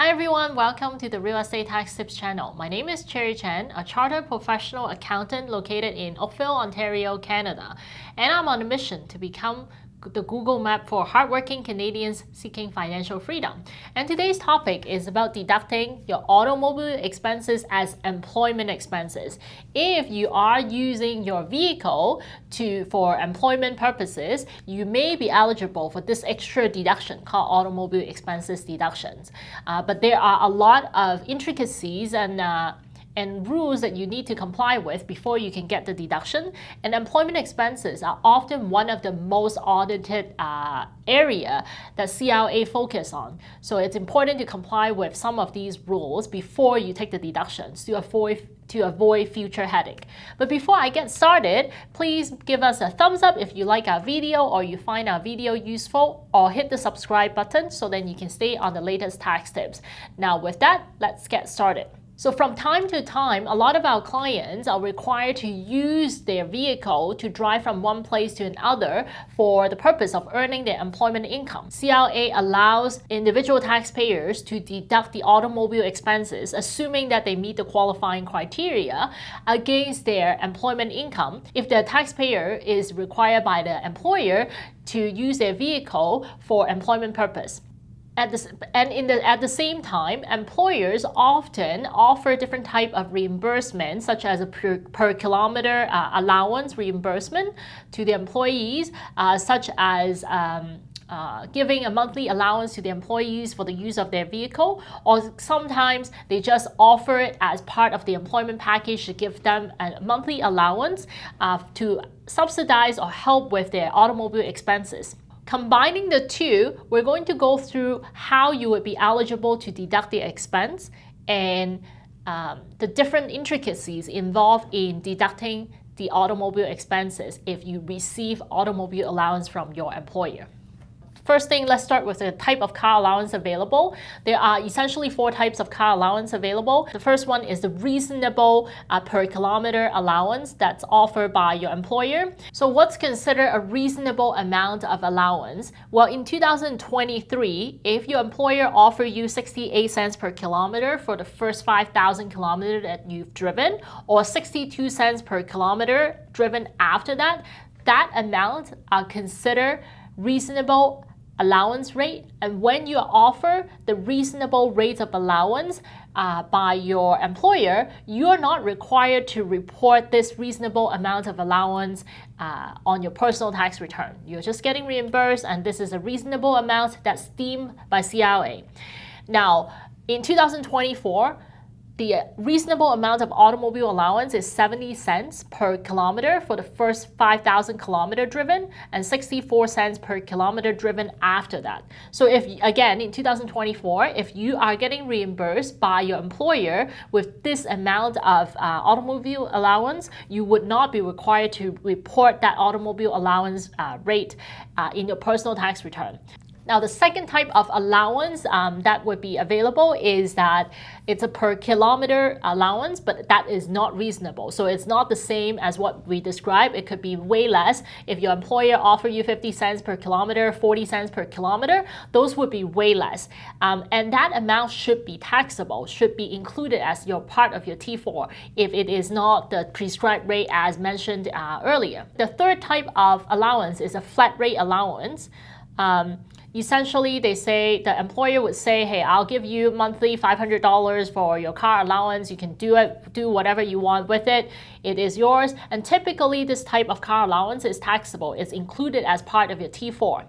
Hi everyone, welcome to the Real Estate Tax Tips channel. My name is Cherry Chen, a chartered professional accountant located in Oakville, Ontario, Canada. And I'm on a mission to become the Google map for hardworking Canadians seeking financial freedom. And today's topic is about deducting your automobile expenses as employment expenses. If you are using your vehicle for employment purposes, you may be eligible for this extra deduction called automobile expenses deductions. But there are a lot of intricacies and rules that you need to comply with before you can get the deduction. And employment expenses are often one of the most audited area that CRA focus on. So it's important to comply with some of these rules before you take the deductions to avoid future headache. But before I get started, please give us a thumbs up if you like our video or you find our video useful, or hit the subscribe button so then you can stay on the latest tax tips. Now with that, let's get started. So from time to time, a lot of our clients are required to use their vehicle to drive from one place to another for the purpose of earning their employment income. CRA allows individual taxpayers to deduct the automobile expenses, assuming that they meet the qualifying criteria, against their employment income if the taxpayer is required by the employer to use their vehicle for employment purpose. At the same time, employers often offer different type of reimbursements, such as a per kilometer allowance reimbursement to the employees, such as giving a monthly allowance to the employees for the use of their vehicle, or sometimes they just offer it as part of the employment package to give them a monthly allowance to subsidize or help with their automobile expenses. Combining the two, we're going to go through how you would be eligible to deduct the expense and the different intricacies involved in deducting the automobile expenses if you receive automobile allowance from your employer. First thing, let's start with the type of car allowance available. There are essentially 4 types of car allowance available. The first one is the reasonable per kilometer allowance that's offered by your employer. So what's considered a reasonable amount of allowance? Well, in 2023, if your employer offers you 68 cents per kilometer for the first 5,000 kilometers that you've driven, or 62 cents per kilometer driven after that, that amount are considered reasonable allowance rate. And when you offer the reasonable rates of allowance by your employer, you're not required to report this reasonable amount of allowance on your personal tax return. You're just getting reimbursed, and this is a reasonable amount that's deemed by CRA. Now, in 2024, the reasonable amount of automobile allowance is 70 cents per kilometer for the first 5,000 kilometers driven, and 64 cents per kilometer driven after that. So if, again, in 2024, if you are getting reimbursed by your employer with this amount of automobile allowance, you would not be required to report that automobile allowance rate in your personal tax return. Now, the second type of allowance that would be available is that it's a per kilometer allowance, but that is not reasonable. So it's not the same as what we described. It could be way less. If your employer offers you 50 cents per kilometer, 40 cents per kilometer, those would be way less. And that amount should be taxable, should be included as your part of your T4 if it is not the prescribed rate as mentioned earlier. The third type of allowance is a flat rate allowance. Essentially, they say the employer would say, hey, I'll give you monthly $500 for your car allowance. You can do whatever you want with it. It is yours. And typically, this type of car allowance is taxable. It's included as part of your T4.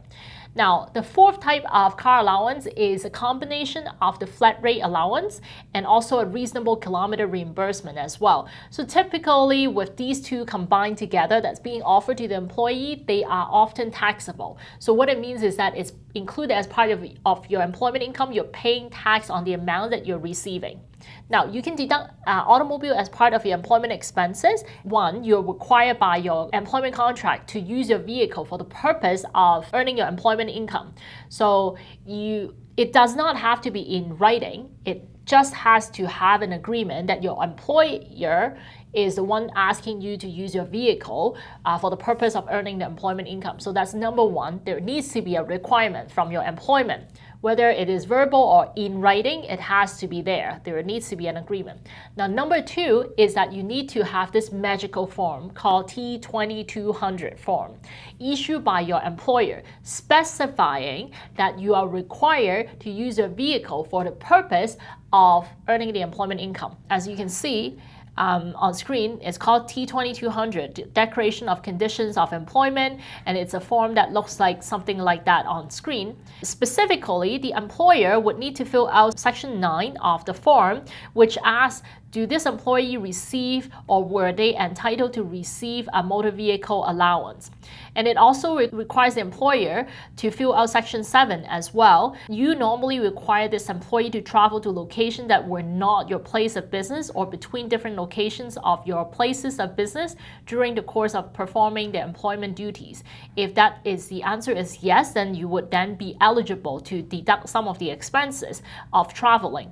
Now, the fourth type of car allowance is a combination of the flat rate allowance and also a reasonable kilometer reimbursement as well. So typically, with these two combined together that's being offered to the employee, they are often taxable. So what it means is that it's included as part of your employment income. You're paying tax on the amount that you're receiving. Now, you can deduct automobile as part of your employment expenses. One, you're required by your employment contract to use your vehicle for the purpose of earning your employment income. So it does not have to be in writing. It just has to have an agreement that your employer is the one asking you to use your vehicle for the purpose of earning the employment income. So that's number one. There needs to be a requirement from your employment. Whether it is verbal or in writing, it has to be there. There needs to be an agreement. Now, number 2 is that you need to have this magical form called T2200 form issued by your employer, specifying that you are required to use your vehicle for the purpose of earning the employment income. As you can see, on screen, it's called T2200, Declaration of Conditions of Employment, and it's a form that looks like something like that on screen. Specifically, the employer would need to fill out Section 9 of the form, which asks, do this employee receive or were they entitled to receive a motor vehicle allowance? And it also requires the employer to fill out Section 7 as well. You normally require this employee to travel to locations that were not your place of business or between different locations of your places of business during the course of performing the employment duties. If that is the answer is yes, then you would then be eligible to deduct some of the expenses of traveling.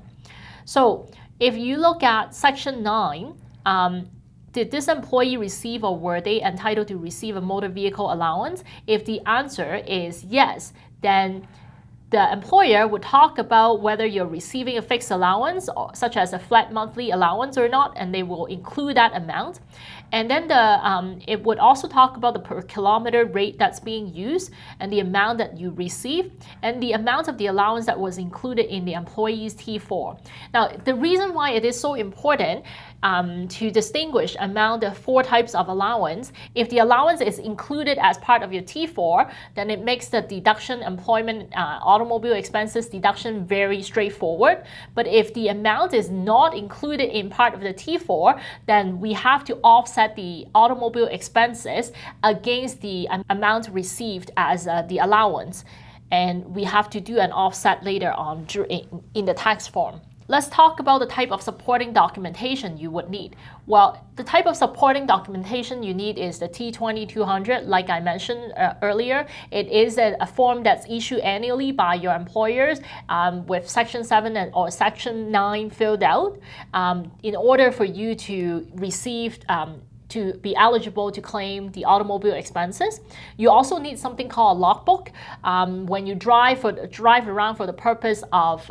So if you look at Section 9, did this employee receive or were they entitled to receive a motor vehicle allowance? If the answer is yes, then the employer would talk about whether you're receiving a fixed allowance, such as a flat monthly allowance or not, and they will include that amount. And then it would also talk about the per kilometer rate that's being used and the amount that you receive and the amount of the allowance that was included in the employee's T4. Now, the reason why it is so important to distinguish among the 4 types of allowance, if the allowance is included as part of your T4, then it makes the deduction employment automobile expenses deduction very straightforward. But if the amount is not included in part of the T4, then we have to offset the automobile expenses against the amount received as the allowance. And we have to do an offset later on in the tax form. Let's talk about the type of supporting documentation you would need. Well, the type of supporting documentation you need is the T2200, like I mentioned earlier. It is a form that's issued annually by your employers with Section 7 or Section 9 filled out in order for you to receive to be eligible to claim the automobile expenses. You also need something called a logbook. When you drive around for the purpose of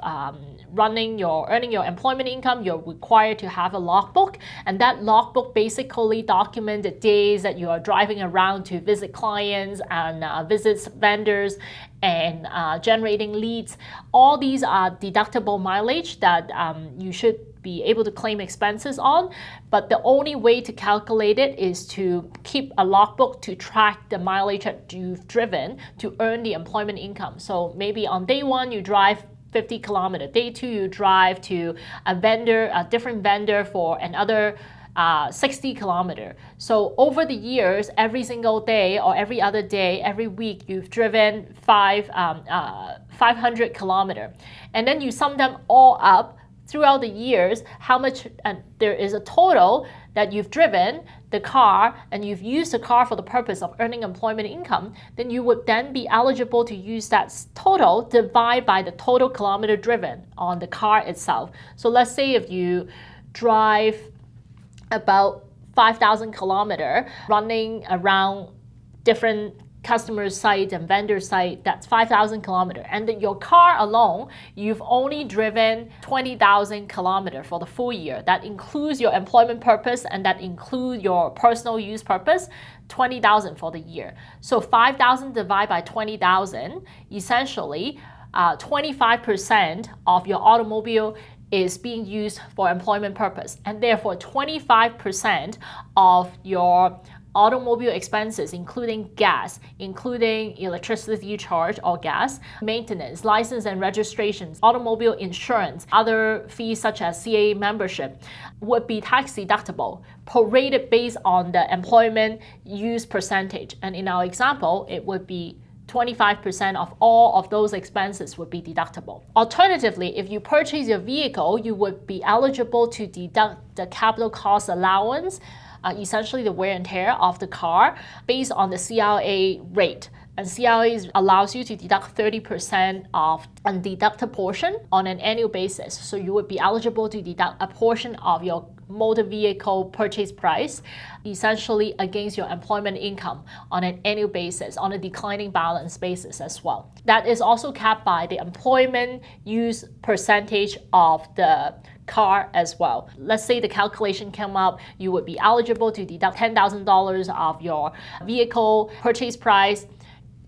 earning your employment income, you're required to have a logbook, and that logbook basically documents the days that you are driving around to visit clients and visit vendors and generating leads. All these are deductible mileage that you should be able to claim expenses on, but the only way to calculate it is to keep a logbook to track the mileage that you've driven to earn the employment income. So maybe on day 1 you drive 50 kilometers, day 2 you drive to a different vendor for another 60 kilometers. So over the years, every single day or every other day, every week, you've driven 500 kilometers. And then you sum them all up throughout the years, how much there is a total that you've driven the car and you've used the car for the purpose of earning employment income, then you would then be eligible to use that total divided by the total kilometer driven on the car itself. So let's say if you drive about 5,000 kilometers running around different customer site and vendor site, that's 5,000 kilometers. And then your car alone, you've only driven 20,000 kilometers for the full year. That includes your employment purpose and that includes your personal use purpose, 20,000 for the year. So 5,000 divided by 20,000, essentially 25% of your automobile is being used for employment purpose. And therefore 25% of your automobile expenses, including gas, including electricity charge or gas, maintenance, license and registrations, automobile insurance, other fees such as CA membership, would be tax deductible, prorated based on the employment use percentage. And in our example, it would be 25% of all of those expenses would be deductible. Alternatively, if you purchase your vehicle, you would be eligible to deduct the capital cost allowance, essentially the wear and tear of the car, based on the CLA rate. And CLA allows you to deduct 30% of undeducted portion on an annual basis. So you would be eligible to deduct a portion of your motor vehicle purchase price, essentially against your employment income on an annual basis, on a declining balance basis as well. That is also capped by the employment use percentage of the car as well. Let's say the calculation came up, you would be eligible to deduct $10,000 of your vehicle purchase price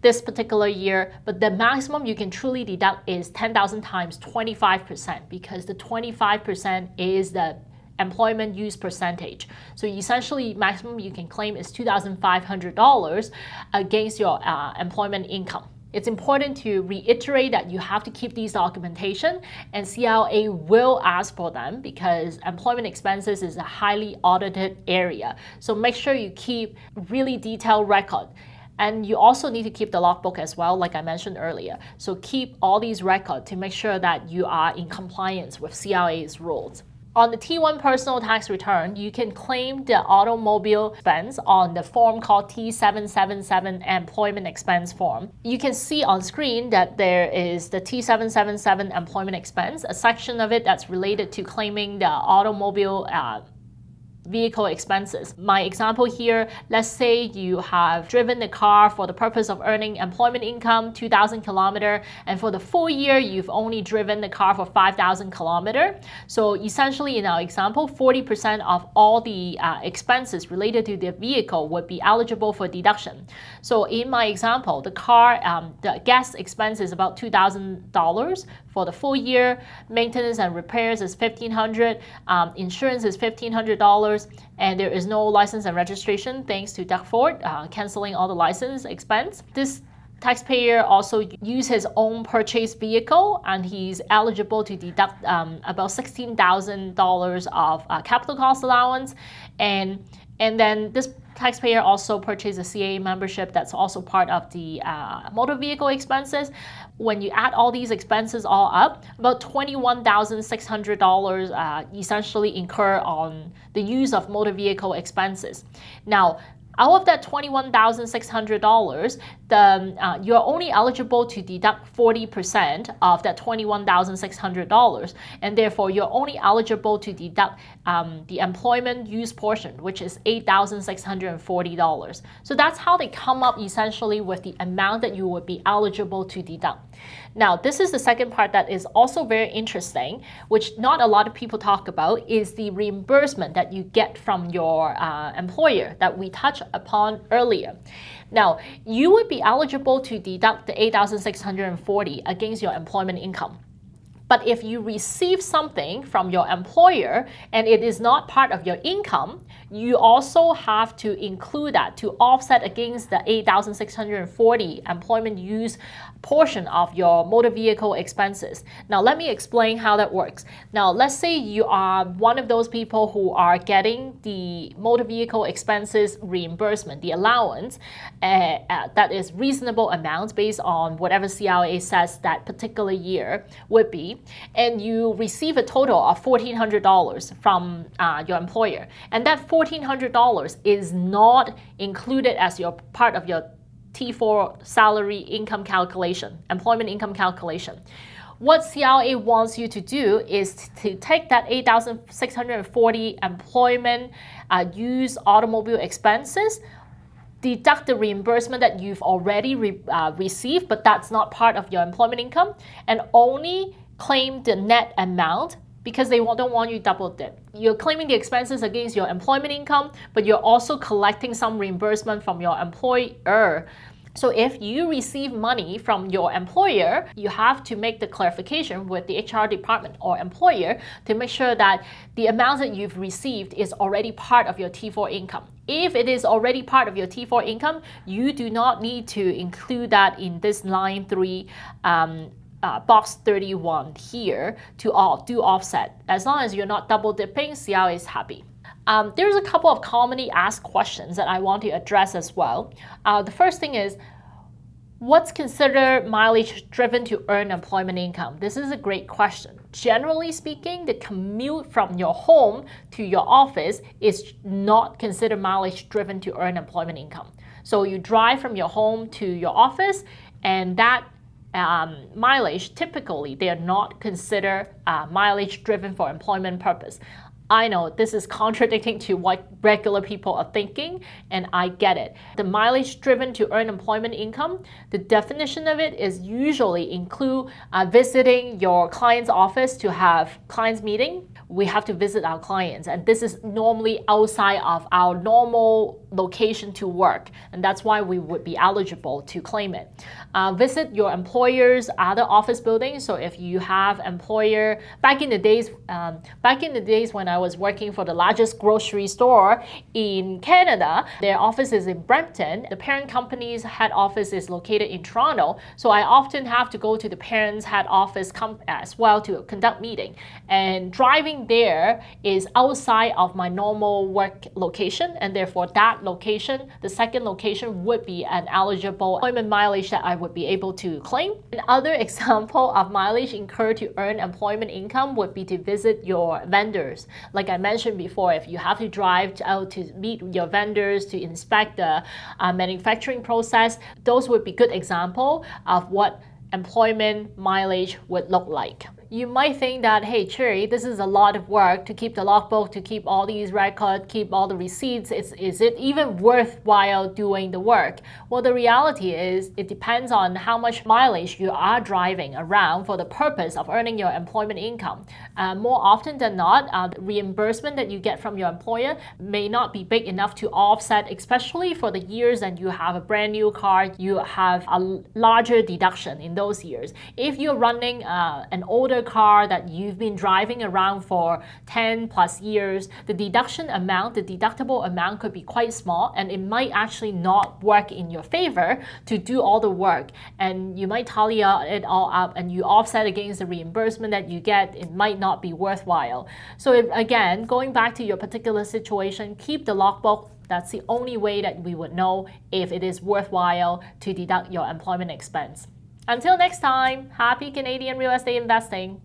this particular year, but the maximum you can truly deduct is 10,000 times 25%, because the 25% is the employment use percentage. So essentially, maximum you can claim is $2,500 against your employment income. It's important to reiterate that you have to keep these documentation, and CLA will ask for them because employment expenses is a highly audited area. So make sure you keep really detailed record. And you also need to keep the logbook as well, like I mentioned earlier. So keep all these records to make sure that you are in compliance with CLA's rules. On the T1 personal tax return, you can claim the automobile expense on the form called T777 employment expense form. You can see on screen that there is the T777 employment expense, a section of it that's related to claiming the automobile vehicle expenses. My example here, let's say you have driven the car for the purpose of earning employment income 2,000 kilometers, and for the full year you've only driven the car for 5,000 kilometers. So essentially in our example, 40% of all the expenses related to the vehicle would be eligible for deduction. So in my example, the car, the gas expense is about $2,000 for the full year, maintenance and repairs is $1,500, insurance is $1,500, and there is no license and registration thanks to Doug Ford canceling all the license expense. This taxpayer also used his own purchased vehicle, and he's eligible to deduct about $16,000 of capital cost allowance, and then this taxpayer also purchased a CAA membership that's also part of the motor vehicle expenses. When you add all these expenses all up, about $21,600 essentially incur on the use of motor vehicle expenses. Now, out of that $21,600, you're only eligible to deduct 40% of that $21,600, and therefore you're only eligible to deduct the employment use portion, which is $8,640. So that's how they come up essentially with the amount that you would be eligible to deduct. Now, this is the second part that is also very interesting, which not a lot of people talk about, is the reimbursement that you get from your employer that we touched upon earlier. Now, you would be eligible to deduct the $8,640 against your employment income. But if you receive something from your employer and it is not part of your income, you also have to include that to offset against the $8,640 employment use portion of your motor vehicle expenses. Now, let me explain how that works. Now, let's say you are one of those people who are getting the motor vehicle expenses reimbursement, the allowance, that is reasonable amounts based on whatever CLA says that particular year would be, and you receive a total of $1,400 from your employer, and that $1,400 is not included as your part of your T4 salary income calculation, employment income calculation. What CLA wants you to do is to take that $8,640 employment use automobile expenses, deduct the reimbursement that you've already received, but that's not part of your employment income, and only claim the net amount, because they don't want you double dip. You're claiming the expenses against your employment income, but you're also collecting some reimbursement from your employer. So if you receive money from your employer, you have to make the clarification with the HR department or employer to make sure that the amount that you've received is already part of your T4 income. If it is already part of your T4 income, you do not need to include that in this line 3 box 31 here to do offset. As long as you're not double dipping, CLA is happy. There's a couple of commonly asked questions that I want to address as well. The first thing is, what's considered mileage driven to earn employment income? This is a great question. Generally speaking, the commute from your home to your office is not considered mileage driven to earn employment income. So you drive from your home to your office, and that mileage, typically, they are not considered mileage driven for employment purpose. I know this is contradicting to what regular people are thinking, and I get it. The mileage driven to earn employment income, the definition of it is usually include visiting your client's office to have clients meeting. We have to visit our clients, and this is normally outside of our normal location to work, and that's why we would be eligible to claim it. Visit your employer's other office buildings. So if you have employer back in the days when I was working for the largest grocery store in Canada, their office is in Brampton. The parent company's head office is located in Toronto, so I often have to go to the parent's head office as well to conduct meeting. And driving there is outside of my normal work location, and therefore that location, the second location, would be an eligible employment mileage that I would be able to claim. Another example of mileage incurred to earn employment income would be to visit your vendors. Like I mentioned before, if you have to drive out to meet your vendors to inspect the manufacturing process, those would be good example of what employment mileage would look like. You might think that, hey, Cherry, this is a lot of work to keep the logbook, to keep all these records, keep all the receipts. Is it even worthwhile doing the work? Well, the reality is it depends on how much mileage you are driving around for the purpose of earning your employment income. More often than not, the reimbursement that you get from your employer may not be big enough to offset, especially for the years that you have a brand new car, you have a larger deduction in those years. If you're running an older car that you've been driving around for 10 plus years, the deduction amount, the deductible amount could be quite small, and it might actually not work in your favor to do all the work. And you might tally it all up and you offset against the reimbursement that you get, it might not be worthwhile. So again, going back to your particular situation, keep the logbook. That's the only way that we would know if it is worthwhile to deduct your employment expense. Until next time, happy Canadian real estate investing!